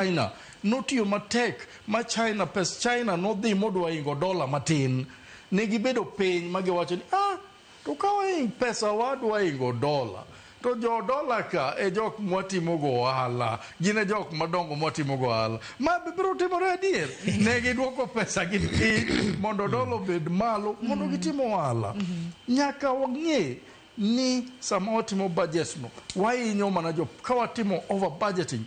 China notiyo matek ma China pes China nodhi modwa ingo dola matin ne gibedo piny ma giwacho ni to kawa pesa wadwa ingo dola to jo dola ka e jok mwatimo go ohala gine jok madongo mwatimo go ohala ma biro timore adier ne gidwoko pesa gi piny mondo dola obed malo mondo gitimo ohala nyaka wang'e ni sama watimo budget no wahinyo mana ka watimo over budgeting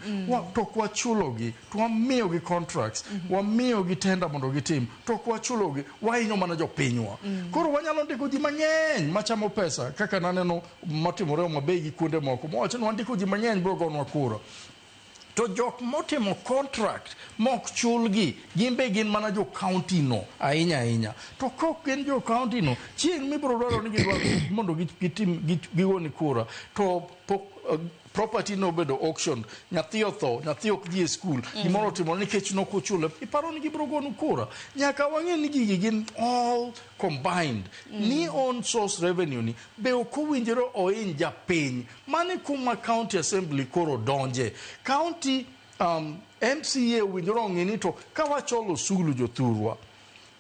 to kwachulogi to wamiyogi contracts wamiyogi tender mondo gitim to kwachulogi wahinyo mana jopinywa koro wanyalo ndiko ji mang'eny machamo pesa kaka naneno matimore mabei gi kuonde moko mwacho ni wandiko ji mang'eny biro gonwa kura to jok motimo contract mok chulgi gimbe gin mana jo county no ahinya to kok gin jo county no chieng' mibiro dwaro ni gidwa mondo gigoni kura to property no bedo auction nyathi otho nyathi ok dhi e school gimoro timo nikech nok ochule iparo ni gibiro gonu kura nyaka wang'e ni gigi gin all combined ni on source revenue ni be ok owinjore ohiny japiny mane kuma county assembly koro donje county MCA owinjore ong'e ni to ka wacholo osuru jothurwa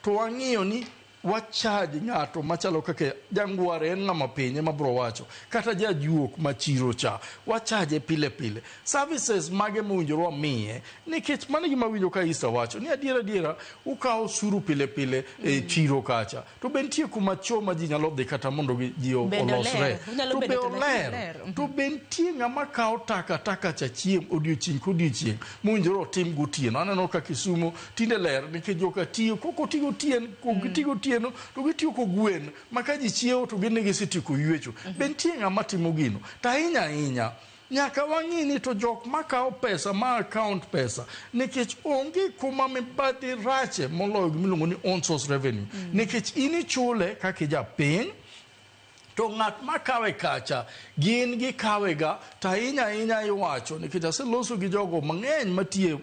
to wang'iyo ni wacharge ng'ato machalo kaka jangware en ng'ama piny ema biro wacho kata jajuok machiro cha wacharge pile services mage mowinjore wamiye nikech mano gima winjo ka Isa wacho ni adiera ukawo osuru pile e chiro kacha to be nitie kuma choma ji nyalo dhi kata mondo ji olosre to be oler to be nitie ng'ama kawo taka cha chieng' odiochieng' kodiochieng' mowinjore otim gotieno aneno ka Kisumu tinde ler nikech joka tiyo koko tigo tieno to gitiyo ko gwen maka ji chiewo to gin gisetieko ywecho be nitie ng'ama timo gino to ahinya nyaka wang'i ni to jok makawo pesa ma account pesa nikech onge kuma mibadhi rache moloyo gimiluongo ni on source revenue nikech inichule kaka japiny to ng'at makawe kacha gin gikawega to ahinya iwacho nikech aseloso gi jogo mang'eny matie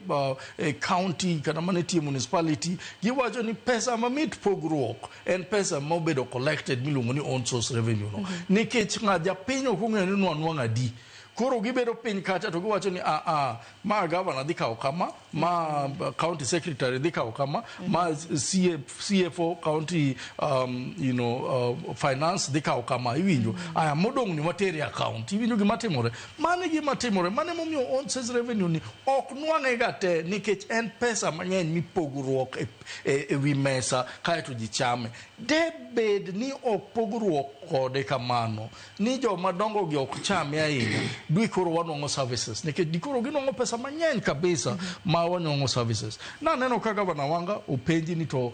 county kata manitie municipality giwacho ni pesa mamit pogruok en pesa mobedo collected miluongo ni on source revenue no nikech ng'a japiny ok ong'eyo ni nwang' adi koro gibedo piny kacha to giwacho ni ma governor dhi kawo kama ma county secretary dhi kawo kama ma CFO county finance dhi kawo kama iwinjo modong' ni wateri account iwinjo gima timore mane momiyo on source revenue ni ok nwang'e ga te nikech en pesa mang'eny mipogruok e wi mesa kaeto ji chame debed ni ok pogruok kode kamano ni joma dongo gi ok chame ahinya dwi koro wanwang'o services nikech dikoro ginwang'o pesa mang'eny kabisa ma wanwang'o services naneno ka gavana wanga openji ni to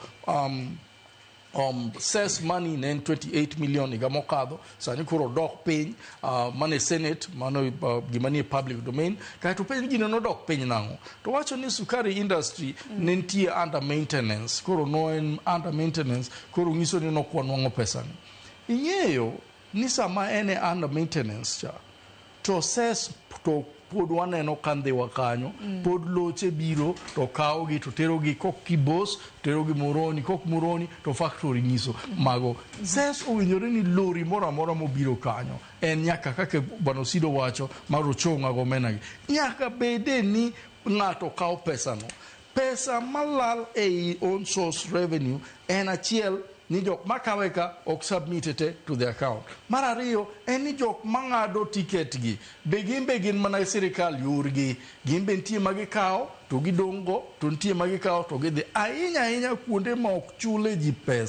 cess money ne 28 million higa mokadho sani koro dok piny mane senate mano gima nie public domain kaeto penj gino nodok piny nang'o to wacho ni sukari industry ne nitie under maintenance koro no en under maintenance koro ng'iso ni nokwanwang'o pesa ni ing'eyo ni sama ene under maintenance cha to cess to pod waneno kandhiwa kanyo pod loche biro to kawogi to terogi kok Kibos terogi Moroni kok Moroni to factory nyiso mago cess owinjore ni lori moro amora mobiro kanyo en nyaka kaka Banosido wacho mar ochong'a gomenagi nyaka bede ni ng'ato kawo pesa malal ei on source revenue en achiel ni jok makawe ka ok submitete to the account mar ariyo en ni jok mang'ado ticket gi be gin mana sirikal yorgi gimbe nitie magikawo to gidong'go to nitie magikawo to gidhi ahinya kuonde ma ok chule ji pesa